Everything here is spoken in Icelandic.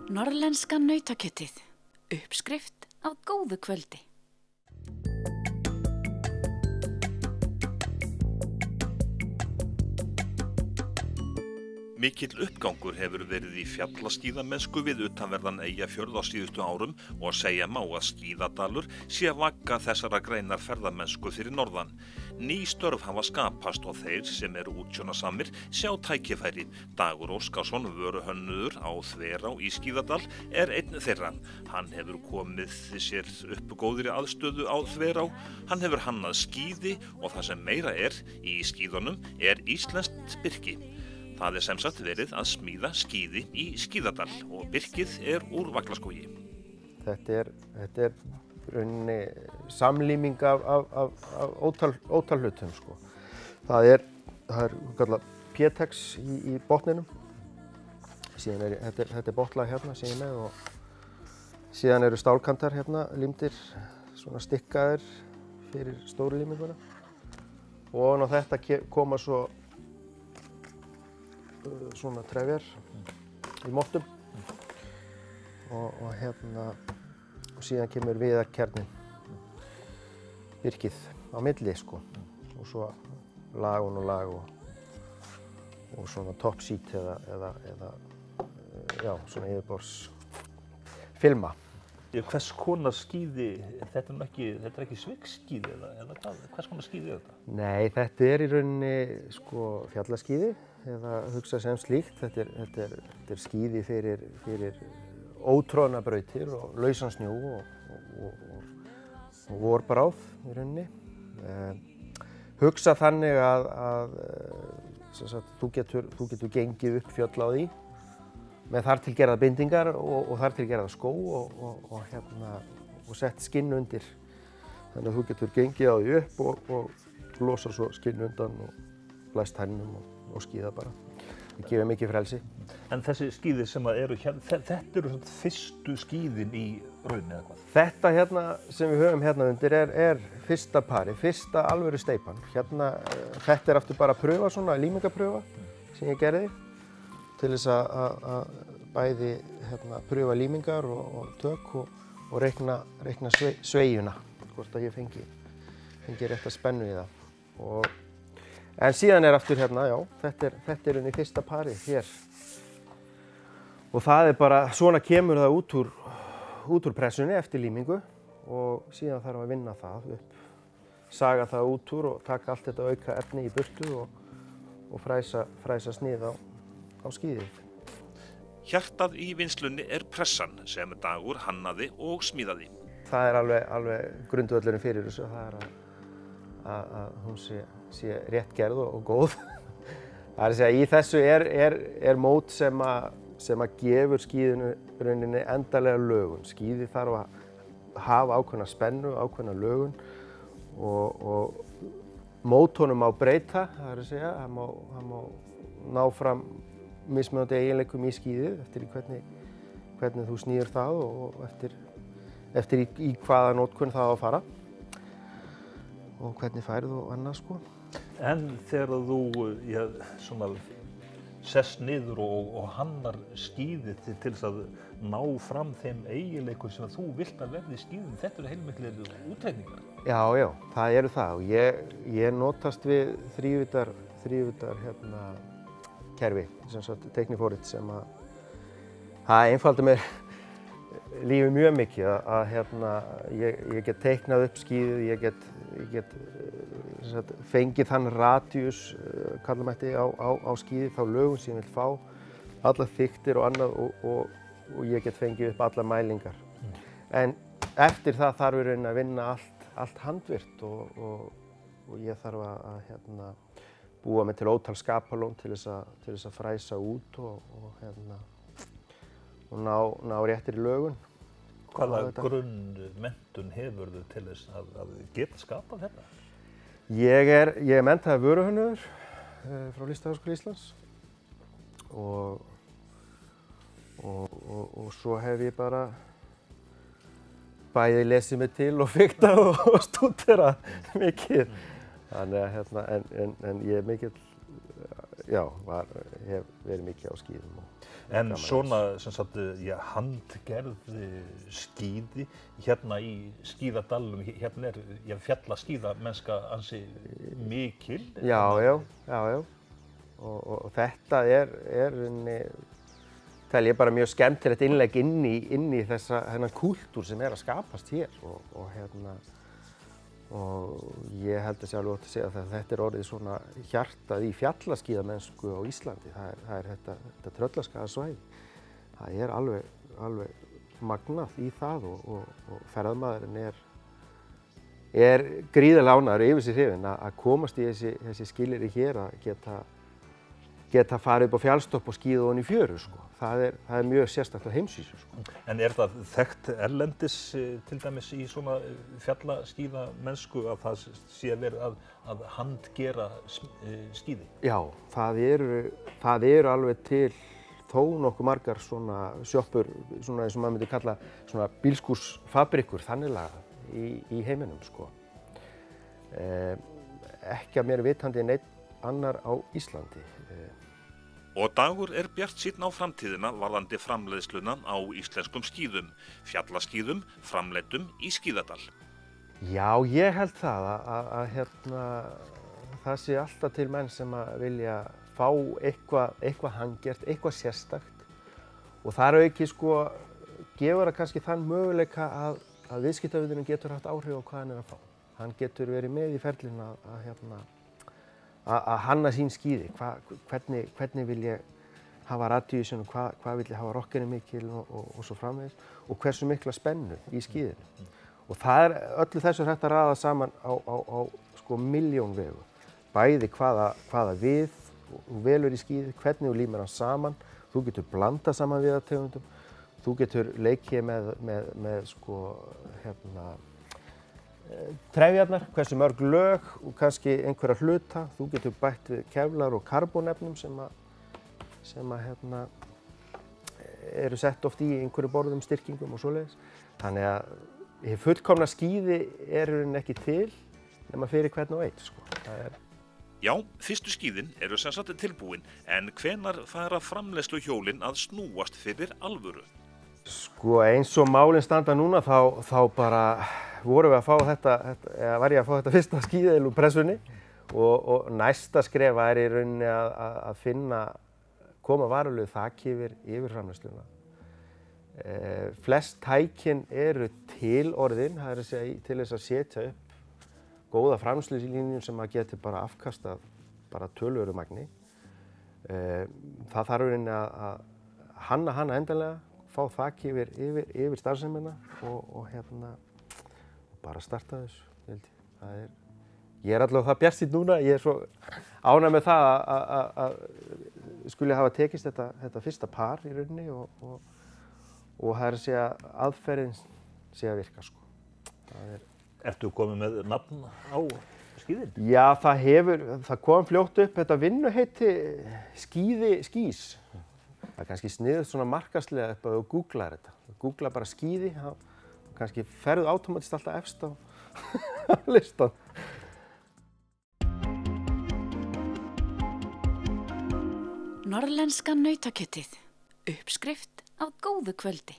Norðlenska nautakjötið. Uppskrift af góðu kvöldi. Mikill uppgangur hefur verið í fjallaskíðamennsku við utanverðan Eyjafjörð á síðustu árum og segja má að Skíðadalur sé að vagga þessara greinar ferðamennsku fyrir norðan. Ný störf hafa skapast og þeir sem eru útsjónasamir sjá tækifæri. Dagur Óskarsson, vöruhönnuður á Þverá í Skíðadal, er einn þeirra. Hann hefur komið sér upp góðri aðstöðu á Þverá. Hann hefur hannað skíði og það sem meira er í skíðunum er íslenskt birki. Það er sem sagt verið að smíða skíði í Skíðadal og birkið er úr Vaglaskógi. Þetta er rauninni samlíming af ótal hlutum, sko. Það er kallað Pétex í botninum. Síðan þetta er botlag hérna sem ég er með og síðan eru stálkantar hérna límdir, svona stikkaðir fyrir stóru líminguna. Og á þetta koma svo svona trefjar í mottum og síðan kemur viðarkjarninn, virkið á milli, sko, og svo lag og svona top sheet eða svona yfirborðsfilma. Hvers konar skíði, þetta er ekki sviggskíði eða hvað, hvers konar skíði er þetta? Nei, þetta er í rauninni, sko, fjallaskíði eða hugsa sem slíkt. Þetta er skíði fyrir ótroðnar brautir og lausan snjó og vorbráð í rauninni. Hugsa þannig að sem sagt, þú getur gengið upp fjöll á því með þar til gerða bindingar og þar til gerða skó og sett skinn undir. Þannig að þú getur gengið á því upp og losa svo skinn undan og læst hænum og skíða bara. Það gefur mikið frelsi. En þessi skíði sem eru hérna, þetta eru fyrstu skíðin í rauninni eða hvað? Þetta hérna sem við höfum hérna undir er fyrsta pari, fyrsta alvöru steypan. Hérna, þetta er aftur bara pröfa, svona límingapröfa sem ég gerði til þess að bæði pröfa límingar og tök og reikna sveigjuna, hvort að ég fengi rétta spennu í það. En síðan er aftur hérna, já, þetta er í fyrsta parið hér. Og það er bara, svona kemur það út úr pressunni eftir límingu og síðan þarf að vinna það upp, saga það út úr og taka allt þetta auka efni í burtu og fræsa snið á skíðið. Hjartað í vinnslunni er pressan sem Dagur hannaði og smíðaði. Það er alveg grundvöllurinn fyrir þessu, það er að hún sé rétt gerð og góð. Það er að segja, í þessu er mót sem að gefur skíðinu rauninni endanlega lögun. Skíði þarf að hafa ákveðna spennu, ákveðna lögun og mótunum má breyta, það er að segja, það má ná fram mismunandi eiginleikum í skíðið eftir hvernig þú snýr það og eftir í hvaða notkun það á að fara og hvernig færð og annað, sko. En þegar þú svona sest niður og hannar skíðið til þess að ná fram þeim eiginleikum sem þú vilt að verði í skíðum, þetta eru heilmiklir útreikningar. Já, það eru það og ég notast við þrívídar kerfi, sem sagt Techniforit, sem það einfaldar mér lífið mjög mikið að ég get teiknað upp skíðið, ég get fengið þann radíus, kalla mætti, á skíðið, þá lögun sem ég vil fá, allar þykktir og annað og ég get fengið upp allar mælingar. En eftir það þarf ég að vinna allt handvirkt og ég þarf að búa mig til ótal skapalón til þess að fræsa út og ná réttir í lögun. Hvaða grunnmenntun hefurðu til þess að geta skapað þetta? Ég er menntaður vöruhönnuður frá Listaháskóla Íslands og svo hef ég bara bæði lesið mig til og fiktað og stúderað mikið. Þannig að en ég er mikill, hef verið mikið á skíðum. En svona, sem sagt, já, handgerð skíði hérna í skíðadalum, hérna fjallaskíðamennska ansi mikil. Já. Og þetta tel ég bara mjög skemmtilegt innlegg inn í þennan kúltúr sem að skapast hér og ég held að sé alveg ótt að segja að þetta orðið svona hjartað í fjallaskíðamennsku á Íslandi. Það er þetta tröllaskagasvæði. Það er alveg magnað í það og ferðamaðurinn er gríðarlega ánægður yfir sig hrifinn að komast í þessi skilyrði hér að geta farið upp á fjallstopp og skíða ofan í fjöru, sko. Það er mjög sérstakt á heimsvísu, sko. En er það þekkt erlendis til dæmis í svona fjallaskíðamennsku að það sé verið að handgera skíði? Já, það eru alveg til þó nokkuð margar svona sjoppur, svona eins og maður myndi kalla svona bílskúrsfabrikkur þannig lagað í heiminum, sko. Ekki að mér vitandi en einn annar á Íslandi. Og Dagur er bjartsýnn á framtíðina varðandi framleiðsluna á íslenskum skíðum, fjallaskíðum, framleiddum í Skíðadal. Já, ég held það að það sé alltaf til menn sem að vilja fá eitthvað handgert, eitthvað sérstakt og þar auki sko gefur það kannski þann möguleika að viðskiptavinurinn getur haft áhrif á hvað hann er að fá. Hann getur verið með í ferlinu að hanna sín skíði, hvernig vil ég hafa radíusinn og hvað vil ég hafa rokkinu mikil og svo framvegis og hversu mikla spennu í skíðinu. Og öllu þessu hægt að raða saman á sko milljón vegu. Bæði hvaða við þú velur í skíði, hvernig þú límir hann saman, þú getur blandað saman viðartegundum, þú getur leikið með sko trefjarnar, hversu mörg lög og kannski einhverja hluta. Þú getur bætt við kevlar og karbónefnum sem eru sett oft í einhverju borðum, styrkingum og svoleiðis. Þannig að hið fullkomna skíði er ekki til nema fyrir hvern og einn, sko. Já, fyrstu skíðin eru sem sagt tilbúin, en hvenær fara framleiðsluhjólin að snúast fyrir alvöru? Sko eins og málin standa núna þá bara vorum við að fá var ég að fá þetta fyrsta skíðið úr pressunni og næsta skref væri í rauninni að koma varulegu þaki yfir framleiðsluna. Flest tækin eru til orðin, það er að segja til þess að setja upp góða framleiðslulínur sem að geti bara afkastað bara töluverðu magni. Það þarf í rauninni að hanna endanlega, fá þaki yfir starfsemina og bara starta þessu, held ég. Ég er allavega það bjartsýnn núna, ég er svo ánægður með það að skuli hafa tekist þetta fyrsta par í rauninni og það er að segja aðferðin sé að virka, sko. Ertu komið með nafn á skíðin? Já, það kom fljótt upp þetta vinnuheiti skís. Það er kannski sniðugt svona markaðslega upp að þú googlar þetta. Þú googlar bara skíði, kannski ferðu átómatist alltaf efst á listan. Norðlenska nautakjötið, uppskrift af góðu kvöldi.